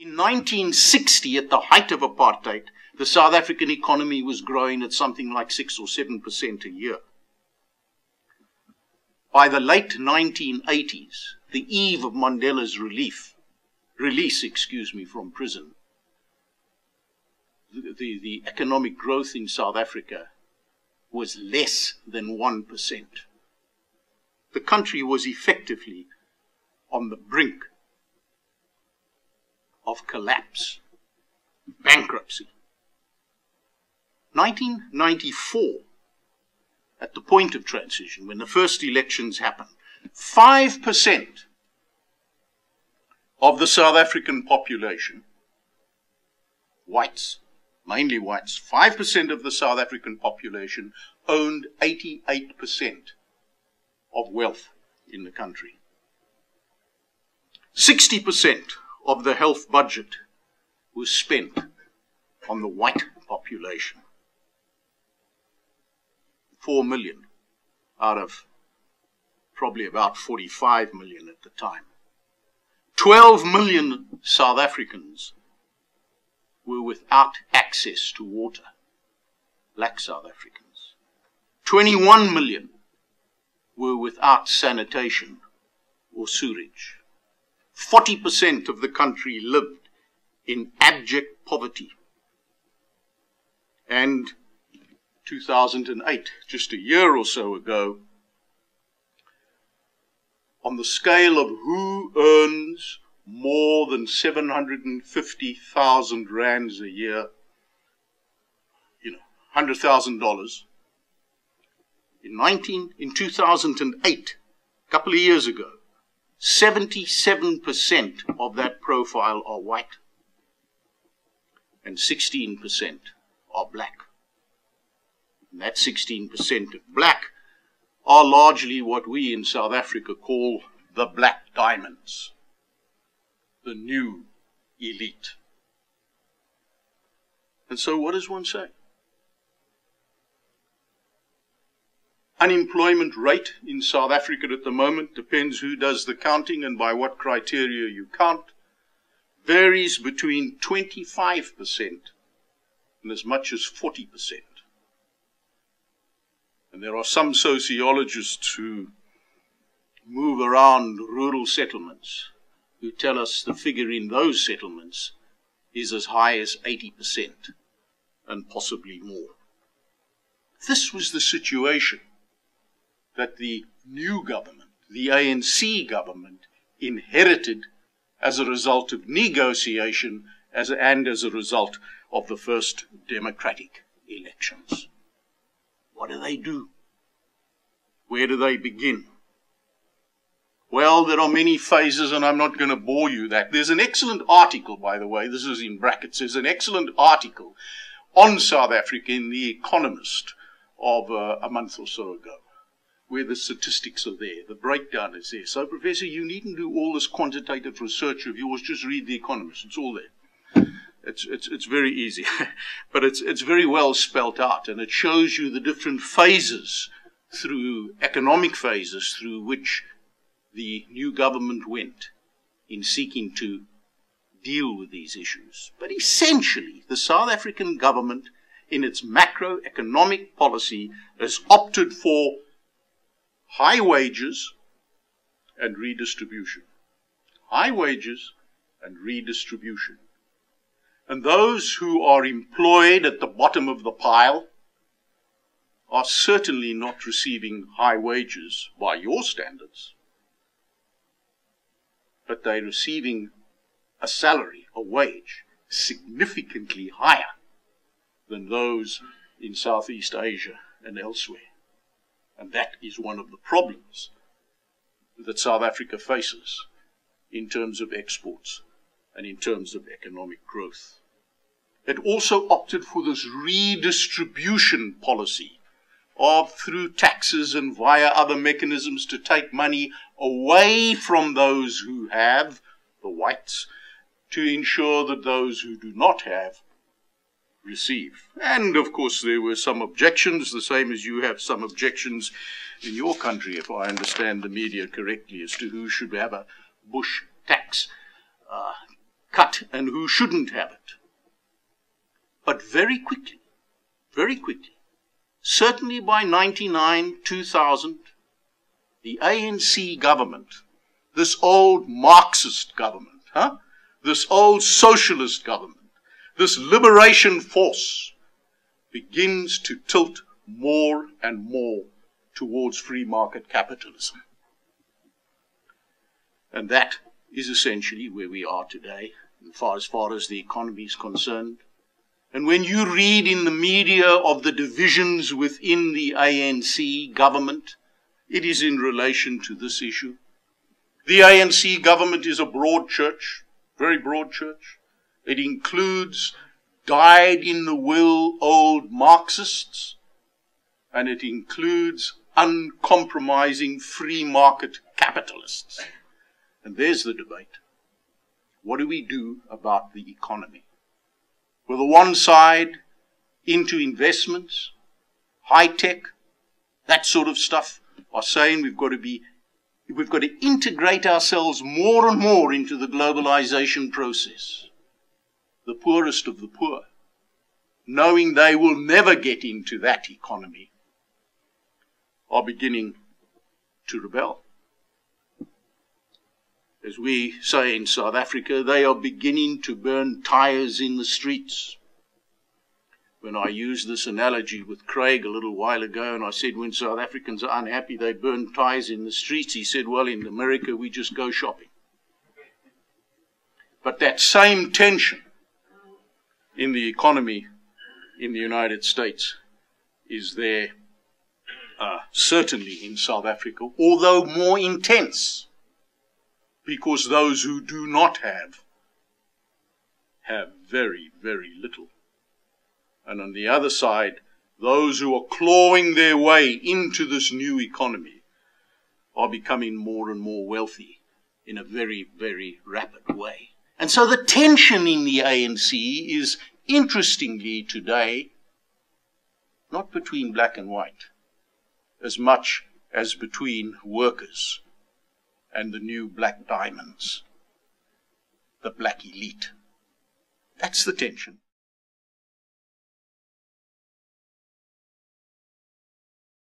In 1960, at the height of apartheid, the South African economy was growing at something like 6 or 7% a year. By the late 1980s, the eve of Mandela's release from prison, the economic growth in South Africa was less than 1%. The country was effectively on the brink of collapse, bankruptcy. 1994, at the point of transition, when the first elections happened, 5% of the South African population, whites, mainly whites, 5% of the South African population owned 88% of wealth in the country. 60% of the health budget was spent on the white population. 4 million out of probably about 45 million at the time. 12 million South Africans were without access to water, black South Africans. 21 million were without sanitation or sewerage. 40% of the country lived in abject poverty. And 2008, just a year or so ago, on the scale of who earns more than 750,000 rands a year, $100,000, in 2008, a couple of years ago, 77% of that profile are white and 16% are black. And that 16% of black are largely what we in South Africa call the black diamonds, the new elite. And so what does one say? Unemployment rate in South Africa at the moment, depends who does the counting and by what criteria you count, varies between 25% and as much as 40%. And there are some sociologists who move around rural settlements who tell us the figure in those settlements is as high as 80% and possibly more. This was the situation that the new government, the ANC government, inherited as a result of negotiation and as a result of the first democratic elections. What do? Where do they begin? Well, there are many phases, and I'm not going to bore you that. There's an excellent article, by the way, this is in brackets, there's an excellent article on South Africa in The Economist of a month or so ago, where the statistics are there, the breakdown is there. So, Professor, you needn't do all this quantitative research of yours, just read The Economist, it's all there. It's very easy, but it's very well spelt out, and it shows you the different phases, economic phases, through which the new government went in seeking to deal with these issues. But essentially, the South African government, in its macroeconomic policy, has opted for high wages and redistribution. High wages and redistribution. And those who are employed at the bottom of the pile are certainly not receiving high wages by your standards, but they're receiving a salary, a wage, significantly higher than those in Southeast Asia and elsewhere. And that is one of the problems that South Africa faces in terms of exports and in terms of economic growth. It also opted for this redistribution policy of, through taxes and via other mechanisms, to take money away from those who have, the whites, to ensure that those who do not have receive. And of course there were some objections, the same as you have some objections in your country, if I understand the media correctly, as to who should have a bush tax. cut and who shouldn't have it. But very quickly, certainly by 99, 2000, the ANC government, this old Marxist government, this old socialist government, this liberation force begins to tilt more and more towards free market capitalism. And that is essentially where we are today, as far as the economy is concerned. And when you read in the media of the divisions within the ANC government, it is in relation to this issue. The ANC government is a broad church, very broad church. It includes dyed-in-the-wool old Marxists, and it includes uncompromising free market capitalists. And there's the debate. What do we do about the economy? With the one side into investments, high-tech, that sort of stuff, are saying we've got to integrate ourselves more and more into the globalization process. The poorest of the poor, knowing they will never get into that economy, are beginning to rebel. As we say in South Africa, they are beginning to burn tires in the streets. When I used this analogy with Craig a little while ago, and I said when South Africans are unhappy, they burn tires in the streets, he said, well, in America, we just go shopping. But that same tension in the economy in the United States is there, certainly in South Africa, although more intense, because those who do not have very, very little. And on the other side, those who are clawing their way into this new economy are becoming more and more wealthy in a very, very rapid way. And so the tension in the ANC is, interestingly today, not between black and white, as much as between workers and the new black diamonds, the black elite. That's the tension.